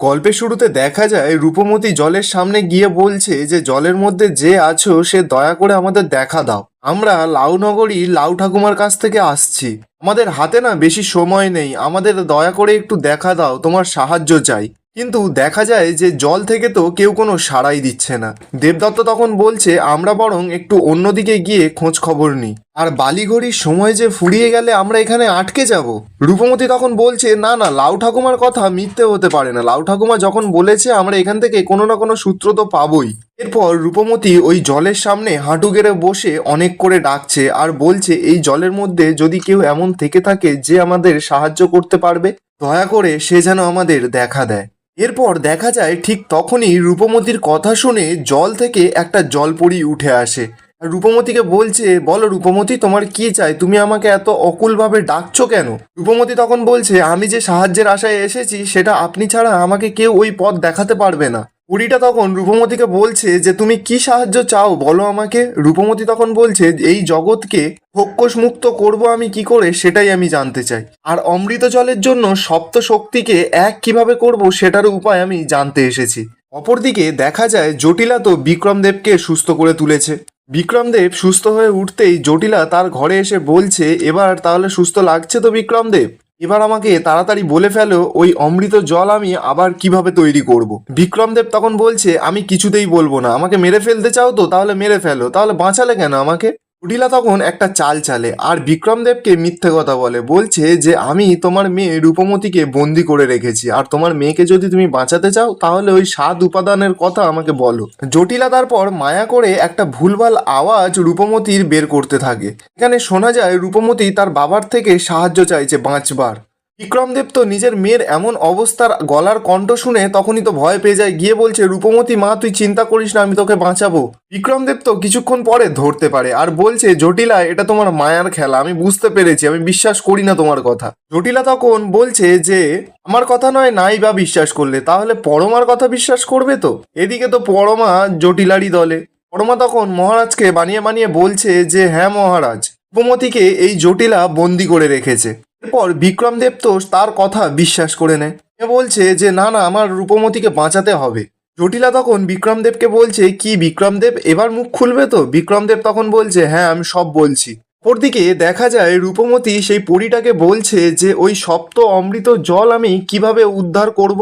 গল্পের শুরুতে দেখা যায় রূপমতি জলের সামনে গিয়ে বলছে যে জলের মধ্যে যে আছো সে দয়া করে আমাদের দেখা দাও। আমরা লাউ নগরী লাউ ঠাকুমার কাছ থেকে আসছি। আমাদের হাতে না বেশি সময় নেই, আমাদের দয়া করে একটু দেখা দাও, তোমার সাহায্য চাই। কিন্তু দেখা যায় যে জল থেকে তো কেউ কোনো সাড়াই দিচ্ছে না। দেবদত্ত তখন বলছে আমরা বরং একটু অন্যদিকে গিয়ে খোঁজ খবর নিই। আর বালিঘড়ির সময় যে ফুরিয়ে গেলে আমরা এখানে আটকে যাব। রূপমতি তখন বলছে না না, লাউ ঠাকুমার কথা মিথ্যে হতে পারে না। লাউ ঠাকুমা যখন বলেছে আমরা এখান থেকে কোনো না কোনো সূত্র তো পাবোই। এরপর রূপমতি ওই জলের সামনে হাঁটু গেড়ে বসে অনেক করে ডাকছে আর বলছে এই জলের মধ্যে যদি কেউ এমন থেকে থাকে যে আমাদের সাহায্য করতে পারবে, দয়া করে সে যেন আমাদের দেখা দেয়। এরপর দেখা যায় ঠিক তখনই রূপমতির কথা শুনে জল থেকে একটা জলপরি উঠে আসে আর রূপমতিকে বলছে বলো রূপমতি, তোমার কি চাই? তুমি আমাকে এত অকুলভাবে ডাকছো কেন? রূপমতি তখন বলছে আমি যে সাহায্যের আশায় এসেছি সেটা আপনি ছাড়া আমাকে কেউ ওই পথ দেখাতে পারবে না। বুড়িটা তখন রূপমতিকে বলছে যে তুমি কি সাহায্য চাও বলো আমাকে। রূপমতি তখন বলছে এই জগৎকে খোক্কস মুক্ত করব আমি কি করে সেটাই আমি জানতে চাই। আর অমৃত জলের জন্য সপ্ত শক্তিকে এক কিভাবে করব সেটার উপায় আমি জানতে এসেছি। অপরদিকে দেখা যায় জটিলা তো বিক্রমদেবকে সুস্থ করে তুলেছে। বিক্রমদেব সুস্থ হয়ে উঠতেই জটিলা তার ঘরে এসে বলছে এবার তাহলে সুস্থ লাগছে তো বিক্রমদেব? এবার আমাকে তাড়াতাড়ি বলে ফেলো ওই অমৃত জল আমি আবার কিভাবে তৈরি করব। বিক্রমদেব তখন বলছে আমি কিছুতেই বলবো না। আমাকে মেরে ফেলতে চাও তো তাহলে মেরে ফেলো, তাহলে বাঁচালে কেন আমাকে? জটিলা তখন একটা চাল চালে আর বিক্রমদেবকে মিথ্যে কথা বলে, বলছে যে আমি তোমার মেয়ে রূপমতিকে বন্দি করে রেখেছি আর তোমার মেয়েকে যদি তুমি বাঁচাতে চাও তাহলে ওই 7 উপাদানের কথা আমাকে বলো। জটিলা তারপর মায়া করে একটা ভুলভাল আওয়াজ রূপমতির বের করতে থাকে। এখানে শোনা যায় রূপমতি তার বাবার থেকে সাহায্য চাইছে বাঁচবার। বিক্রমদেব তো নিজের মেয়ের এমন অবস্থার গলার কণ্ঠ শুনে তখনই তো ভয় পেয়ে যায়, গিয়ে বলছে রূপমতি মা তুই চিন্তা করিস না, আমি তোকে বাঁচাবো। বিক্রমদেব তো কিছুক্ষণ পরে ধরতে পারে আর বলছে জটিলা এটা তোমার মায়ার খেলা, আমি বুঝতে পেরেছি, আমি বিশ্বাস করি না তোমার কথা। জটিলা তখন বলছে যে আমার কথা নয় নাই বা বিশ্বাস করলে তাহলে পরমার কথা বিশ্বাস করবে তো? এদিকে তো পরমা জটিলারই দলে। পরমা তখন মহারাজকে বানিয়ে বানিয়ে বলছে যে হ্যাঁ মহারাজ, রূপমতিকে এই জটিলা বন্দি করে রেখেছে। এরপর বিক্রমদেব তো তার কথা বিশ্বাস করে নেয়। সে বলছে যে না না, আমার রূপমতিকে বাঁচাতে হবে। জটিলা তখন বিক্রমদেবকে বলছে কি বিক্রমদেব এবার মুখ খুলবে তো? বিক্রমদেব তখন বলছে হ্যাঁ আমি সব বলছি। অপরদিকে দেখা যায় রূপমতি সেই পরীটাকে বলছে যে ওই সপ্ত অমৃত জল আমি কিভাবে উদ্ধার করব,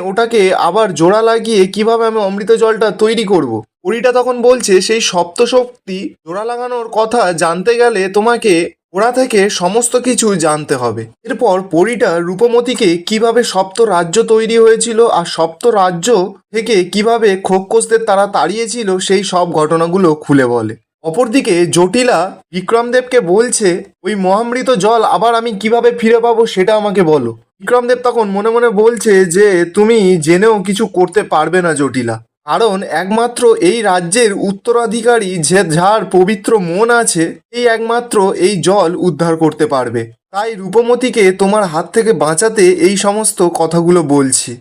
ওটাকে আবার জোড়া লাগিয়ে কিভাবে আমি অমৃত জলটা তৈরি করব। পরীটা তখন বলছে সেই সপ্ত শক্তি জোড়া লাগানোর কথা জানতে গেলে তোমাকে ওরা থেকে সমস্ত কিছু জানতে হবে। এরপর পরীটা রূপমতিকে কিভাবে সপ্ত রাজ্য তৈরি হয়েছিল আর সপ্ত রাজ্য থেকে কিভাবে খোক্কসদের তারা তাড়িয়েছিল সেই সব ঘটনাগুলো খুলে বলে। অপরদিকে জটিলা বিক্রমদেবকে বলছে ওই মহামৃত জল আবার আমি কিভাবে ফিরে পাবো সেটা আমাকে বলো। বিক্রমদেব তখন মনে মনে বলছে যে তুমি জেনেও কিছু করতে পারবে না জটিলা, কারণ একমাত্র এই রাজ্যের উত্তরাধিকারী যে যার পবিত্র মন আছে এই একমাত্র এই জল উদ্ধার করতে পারবে। তাই রূপমতিকে তোমার হাত থেকে বাঁচাতে এই সমস্ত কথাগুলো বলছি।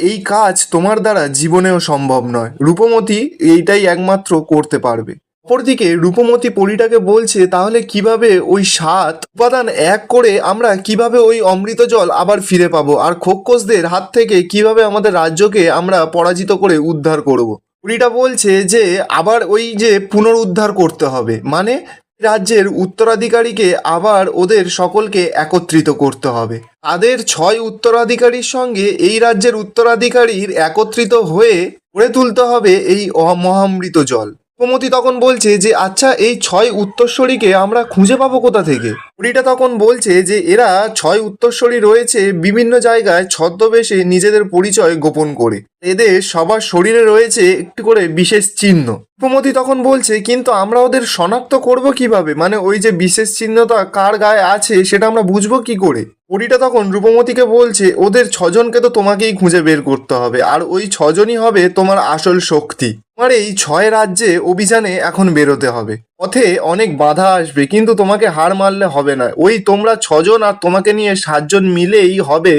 এই কাজ তোমার দ্বারা জীবনেও সম্ভব নয়, রূপমতি এইটাই একমাত্র করতে পারবে। অপরদিকে রূপমতি পরীটাকে বলছে তাহলে কিভাবে ওই 7 উপাদান এক করে আমরা কিভাবে ওই অমৃত জল আবার ফিরে পাবো আর খোক্কসদের হাত থেকে কিভাবে আমাদের রাজ্যকে আমরা পরাজিত করে উদ্ধার করব। পরীটা বলছে যে আবার ওই যে পুনরুদ্ধার করতে হবে, মানে রাজ্যের উত্তরাধিকারীকে আবার ওদের সকলকে একত্রিত করতে হবে। তাদের 6 উত্তরাধিকারীর সঙ্গে এই রাজ্যের উত্তরাধিকারীর একত্রিত হয়ে গড়ে তুলতে হবে এই মহামৃত জল। রূপমতি তখন বলছে যে আচ্ছা এই 6 উত্তরসূরিকে আমরা খুঁজে পাবো কোথা থেকে? পরীটা তখন বলছে যে এরা 6 উত্তরসূরি রয়েছে বিভিন্ন জায়গায় ছদ্মবেশে নিজেদের পরিচয় গোপন করে। এদের সবার শরীরে রয়েছে একটি করে বিশেষ চিহ্ন। রূপমতি তখন বলছে কিন্তু আমরা ওদের শনাক্ত করব কিভাবে, মানে ওই যে বিশেষ চিহ্নটা কার গায়ে আছে সেটা আমরা বুঝবো কি করে? পরীটা তখন রূপমতিকে বলছে ওদের 6 জনকে তো তোমাকেই খুঁজে বের করতে হবে আর ওই 6 জনই হবে তোমার আসল শক্তি। তোমার এই 6 রাজ্যে অভিযানে এখন বেরোতে হবে। পথে অনেক বাধা আসবে কিন্তু তোমাকে হার মারলে হবে না। ওই তোমরা 6 জন আর তোমাকে নিয়ে 7 জন মিলেই হবে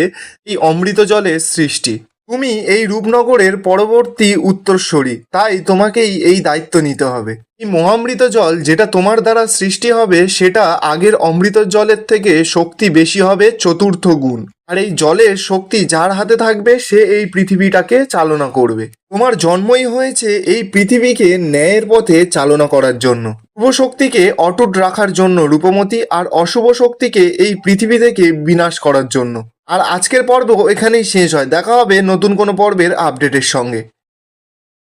এই অমৃত জলের সৃষ্টি। তুমি এই রূপনগরের পরবর্তী উত্তরসূরি, তাই তোমাকেই এই দায়িত্ব নিতে হবে। এই মহামৃত জল যেটা তোমার দ্বারা সৃষ্টি হবে সেটা আগের অমৃত জলের থেকে শক্তি বেশি হবে 4র্থ গুণ। আর এই জলের শক্তি যার হাতে থাকবে সে এই পৃথিবীটাকে চালনা করবে। তোমার জন্মই হয়েছে এই পৃথিবীকে ন্যায়ের পথে চালনা করার জন্য, শুভ শক্তিকে অটুট রাখার জন্য রূপমতি, আর অশুভ শক্তিকে এই পৃথিবী থেকে বিনাশ করার জন্য। আর আজকের পর্ব এখানেই শেষ হয়। দেখা হবে নতুন কোনো পর্বের আপডেটের সঙ্গে।